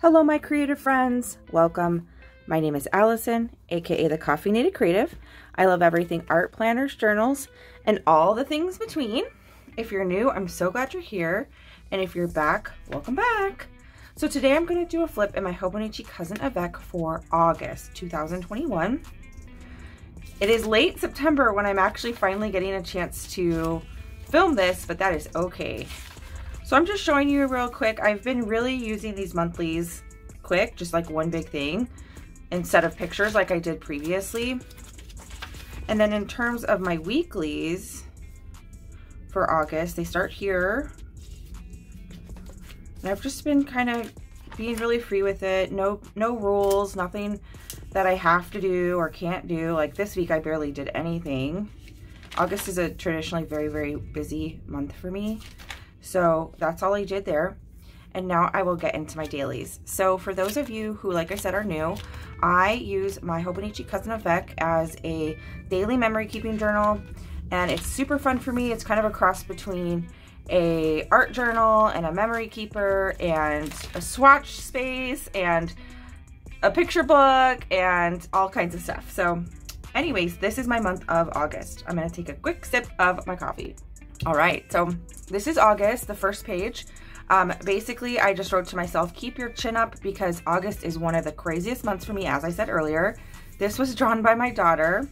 Hello, my creative friends. Welcome. My name is Allison, aka the Coffeenated Creative. I love everything art, planners, journals, and all the things between. If you're new, I'm so glad you're here. And if you're back, welcome back. So today I'm going to do a flip in my Hobonichi Cousin Avec for August 2021. It is late September when I'm actually finally getting a chance to film this, but that is okay. So I'm just showing you real quick. I've been really using these monthlies quick, just like one big thing, instead of pictures like I did previously. And then in terms of my weeklies for August, they start here. And I've just been kind of being really free with it. No rules, nothing that I have to do or can't do. Like this week, I barely did anything. August is a traditionally very, very busy month for me. So that's all I did there. And now I will get into my dailies. So for those of you who, like I said, are new, I use my Hobonichi Cousin Avec as a daily memory keeping journal. And it's super fun for me. It's kind of a cross between a art journal and a memory keeper and a swatch space and a picture book and all kinds of stuff. So anyways, this is my month of August. I'm gonna take a quick sip of my coffee. All right, so this is August, the first page. Basically, I just wrote to myself, keep your chin up, because August is one of the craziest months for me, as I said earlier. This was drawn by my daughter.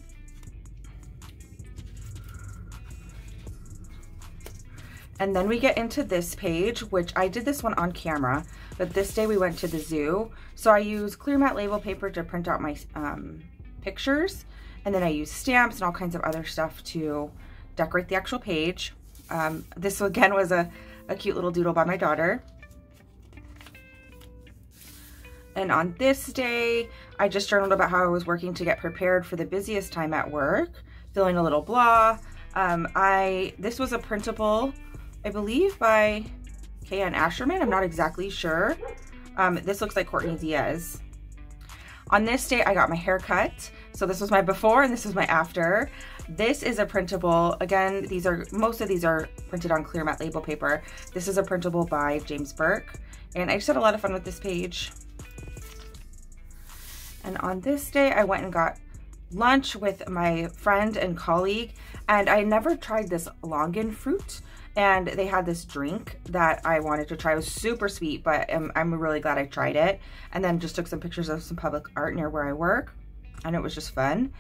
And then we get into this page, which I did this one on camera, but this day we went to the zoo. So I use clear matte label paper to print out my pictures. And then I use stamps and all kinds of other stuff to decorate the actual page. This again was a cute little doodle by my daughter. And on this day, I just journaled about how I was working to get prepared for the busiest time at work, feeling a little blah. This was a printable, I believe, by Kayann Ausherman. I'm not exactly sure. This looks like Courtney Diaz. On this day, I got my hair cut. So this was my before and this is my after. This is a printable. Again, most of these are printed on clear matte label paper. This is a printable by James Burke. And I just had a lot of fun with this page. And on this day, I went and got lunch with my friend and colleague. And I never tried this longan fruit. And they had this drink that I wanted to try. It was super sweet, but I'm really glad I tried it. And then just took some pictures of some public art near where I work. And it was just fun.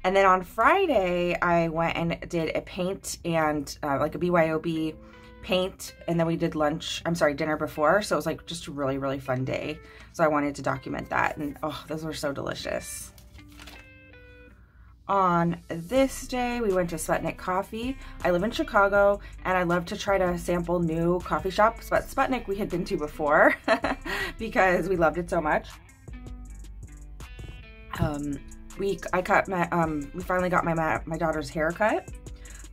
And then on Friday, I went and did a paint and like a BYOB paint. And then we did dinner before. So it was like just a really, really fun day. So I wanted to document that. And oh, those were so delicious. On this day, we went to Sputnik Coffee. I live in Chicago and I love to try to sample new coffee shops, but Sputnik we had been to before because we loved it so much. We finally got my daughter's haircut.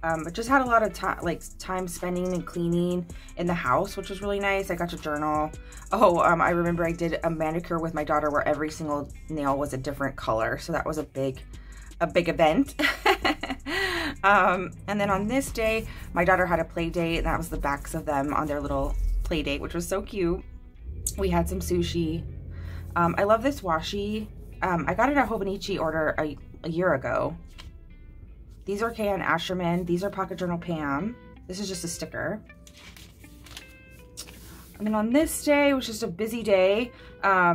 But just had a lot of time spending and cleaning in the house, which was really nice. I got to journal. Oh, I remember I did a manicure with my daughter where every single nail was a different color. So that was a big event. And then on this day, my daughter had a play date, and that was the backs of them on their little play date, which was so cute. We had some sushi. I love this washi. I got it at Hobonichi order a year ago. These are Kayann Ausherman. These are PocketJournalPam. This is just a sticker. And then on this day, it was just a busy day. A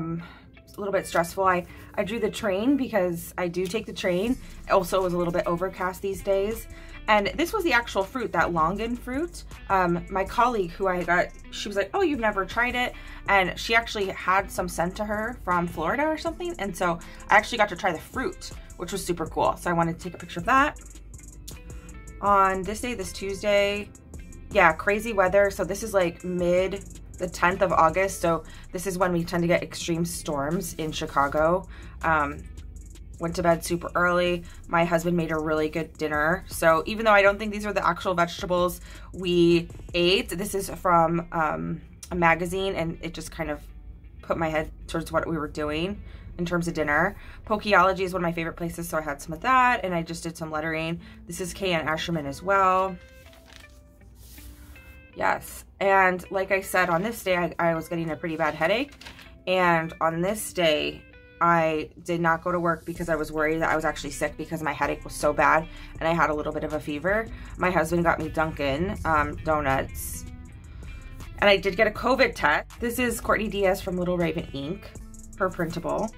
little bit stressful. I drew the train because I do take the train. Also, it was a little bit overcast these days. And this was the actual fruit, that longan fruit. My colleague who I got, she was like, oh, you've never tried it. And she actually had some sent to her from Florida or something. And so I actually got to try the fruit, which was super cool. So I wanted to take a picture of that. On this day, this Tuesday, yeah, crazy weather. So this is like the 10th of August. So this is when we tend to get extreme storms in Chicago. Went to bed super early. My husband made a really good dinner. So even though I don't think these are the actual vegetables we ate, this is from a magazine, and it just kind of put my head towards what we were doing in terms of dinner. Pokeology is one of my favorite places, so I had some of that, and I just did some lettering. This is Kayann Ausherman as well. Yes, and like I said, on this day, I was getting a pretty bad headache, And on this day, I did not go to work because I was worried that I was actually sick because my headache was so bad and I had a little bit of a fever. My husband got me Dunkin' donuts. And I did get a COVID test. This is Courtney Diaz from Little Raven Ink, her printable.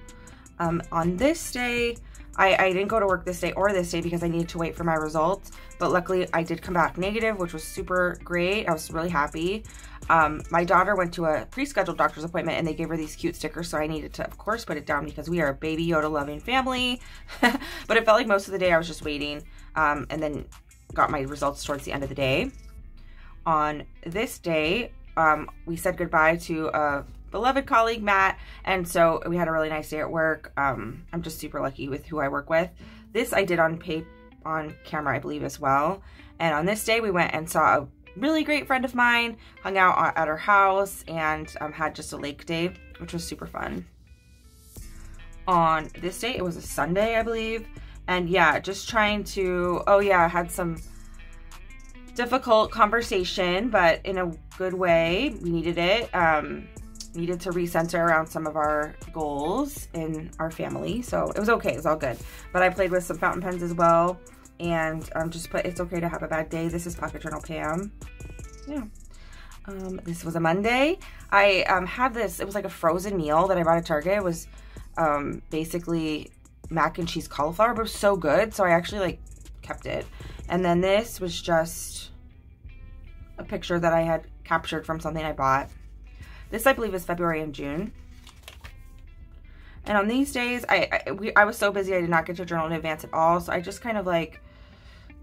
On this day, I didn't go to work this day or this day because I needed to wait for my results. But luckily, I did come back negative, which was super great. I was really happy. My daughter went to a pre-scheduled doctor's appointment and they gave her these cute stickers, so I needed to, of course, put it down because we are a Baby Yoda loving family. But it felt like most of the day I was just waiting, and then got my results towards the end of the day. On this day, we said goodbye to a beloved colleague, Matt, and so we had a really nice day at work. I'm just super lucky with who I work with. This I did on camera, I believe, as well. And on this day, we went and saw a really great friend of mine, hung out at her house, and had just a lake day, which was super fun. On this day, it was a Sunday, I believe, and yeah, just trying to, oh yeah, I had some difficult conversation, but in a good way. We needed it. Needed to recenter around some of our goals in our family, so it was okay, it was all good. But I played with some fountain pens as well, and just put it's okay to have a bad day. This is PocketJournalPam. Yeah. This was a Monday. I had this, it was like a frozen meal that I bought at Target. It was basically mac and cheese cauliflower, but it was so good, so I actually like kept it. And then this was just a picture that I had captured from something I bought. This, I believe, is February and June. And on these days, I was so busy I did not get to journal in advance at all. So I just kind of like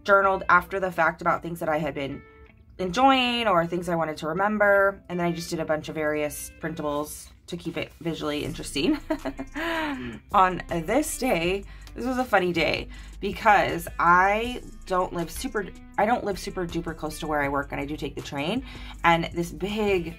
journaled after the fact about things that I had been enjoying or things I wanted to remember. And then I just did a bunch of various printables to keep it visually interesting. On this day, this was a funny day because I don't live super duper close to where I work, and I do take the train. And this big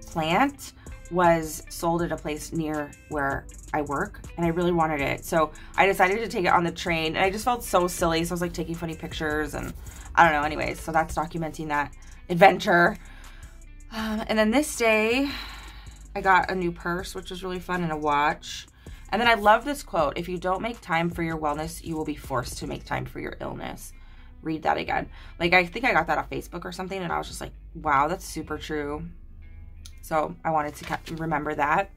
plant was sold at a place near where I work, and I really wanted it, so I decided to take it on the train, and I just felt so silly, so I was like taking funny pictures, and I don't know, anyways, so that's documenting that adventure. And then this day I got a new purse, which was really fun, and a watch. And then I love this quote: if you don't make time for your wellness, you will be forced to make time for your illness. Read that again. Like, I think I got that off Facebook or something, and I was just like, wow, that's super true. So I wanted to remember that.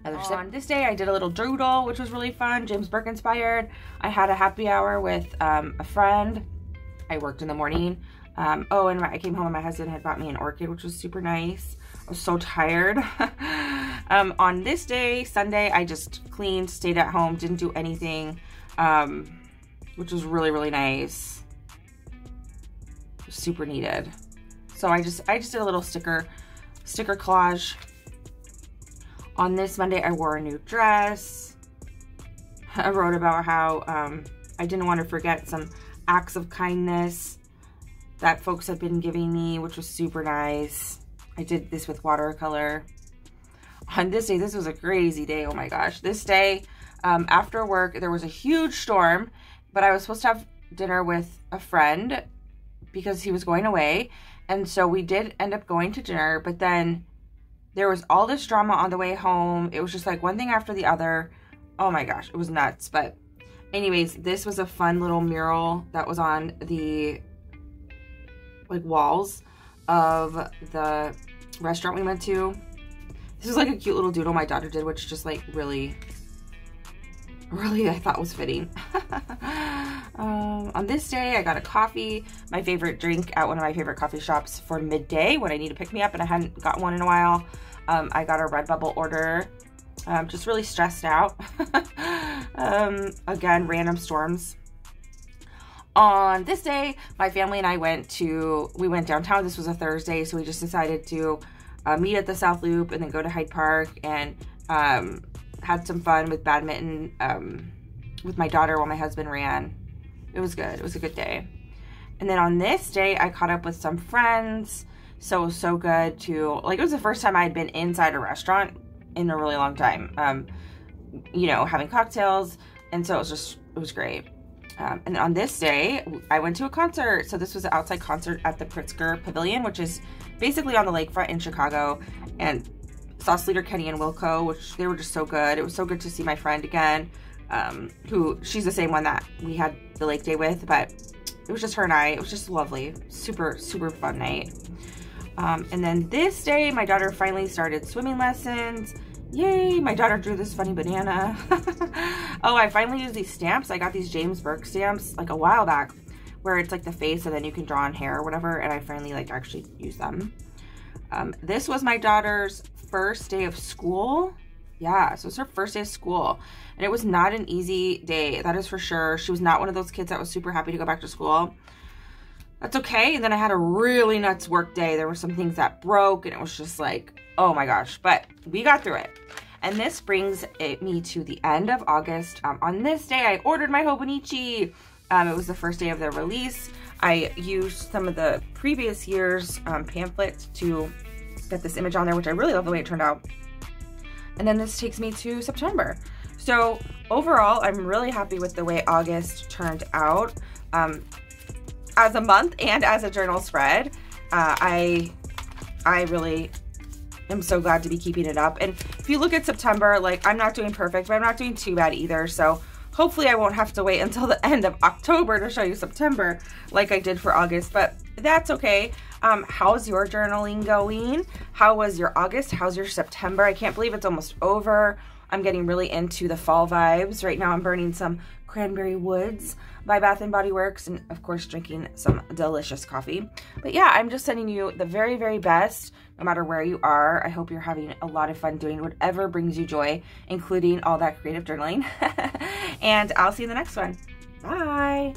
On this day, I did a little doodle, which was really fun, James Burke inspired. I had a happy hour with a friend. I worked in the morning. Oh, and I came home and my husband had bought me an orchid, which was super nice. I was so tired. On this day, Sunday, I just cleaned, stayed at home, didn't do anything, which was really, really nice. Super needed. So I just did a little sticker collage. On this Monday, I wore a new dress. I wrote about how I didn't want to forget some acts of kindness that folks have been giving me, which was super nice. I did this with watercolor. On this day, this was a crazy day. Oh my gosh. This day, after work, there was a huge storm, but I was supposed to have dinner with a friend because he was going away. And so we did end up going to dinner, but then there was all this drama on the way home. It was just like one thing after the other. Oh my gosh, it was nuts. But anyways, this was a fun little mural that was on the like walls of the restaurant we went to. This was like a cute little doodle my daughter did, which just like really I thought was fitting. On this day, I got a coffee, my favorite drink at one of my favorite coffee shops for midday when I need to pick me up, and I hadn't got one in a while. I got a Redbubble order. Just really stressed out. Again, random storms. On this day, my family and I went downtown. This was a Thursday, so we just decided to meet at the South Loop and then go to Hyde Park, and had some fun with badminton with my daughter while my husband ran. It was good. It was a good day. And then on this day, I caught up with some friends. So it was so good to, like, it was the first time I had been inside a restaurant in a really long time. You know, having cocktails. And so it was great. And on this day, I went to a concert. So this was an outside concert at the Pritzker Pavilion, which is basically on the lakefront in Chicago. And Sauce Leader Kenny and Wilco, which they were just so good. It was so good to see my friend again, who, she's the same one that we had the lake day with, but it was just her and I. It was just lovely. Super, super fun night. And then this day, my daughter finally started swimming lessons. Yay, my daughter drew this funny banana. Oh, I finally used these stamps. I got these James Burke stamps like a while back, where it's like the face and then you can draw on hair or whatever, and I finally like actually used them. This was my daughter's first day of school. Yeah, so it's her first day of school, and it was not an easy day, that is for sure. She was not one of those kids that was super happy to go back to school. That's okay. And then I had a really nuts work day. There were some things that broke, and it was just like, oh my gosh, but we got through it. And this brings me to the end of August. On this day, I ordered my Hobonichi. It was the first day of their release. I used some of the previous year's pamphlets to get this image on there, which I really love the way it turned out. And then this takes me to September. So overall, I'm really happy with the way August turned out. As a month and as a journal spread, I really am so glad to be keeping it up. And if you look at September, like, I'm not doing perfect, but I'm not doing too bad either. So hopefully I won't have to wait until the end of October to show you September like I did for August, but that's okay. How's your journaling going? How was your August? How's your September? I can't believe it's almost over. I'm getting really into the fall vibes. Right now I'm burning some Cranberry Woods by Bath & Body Works, and of course drinking some delicious coffee. But yeah, I'm just sending you the very, very best, no matter where you are. I hope you're having a lot of fun doing whatever brings you joy, including all that creative journaling. And I'll see you in the next one. Bye.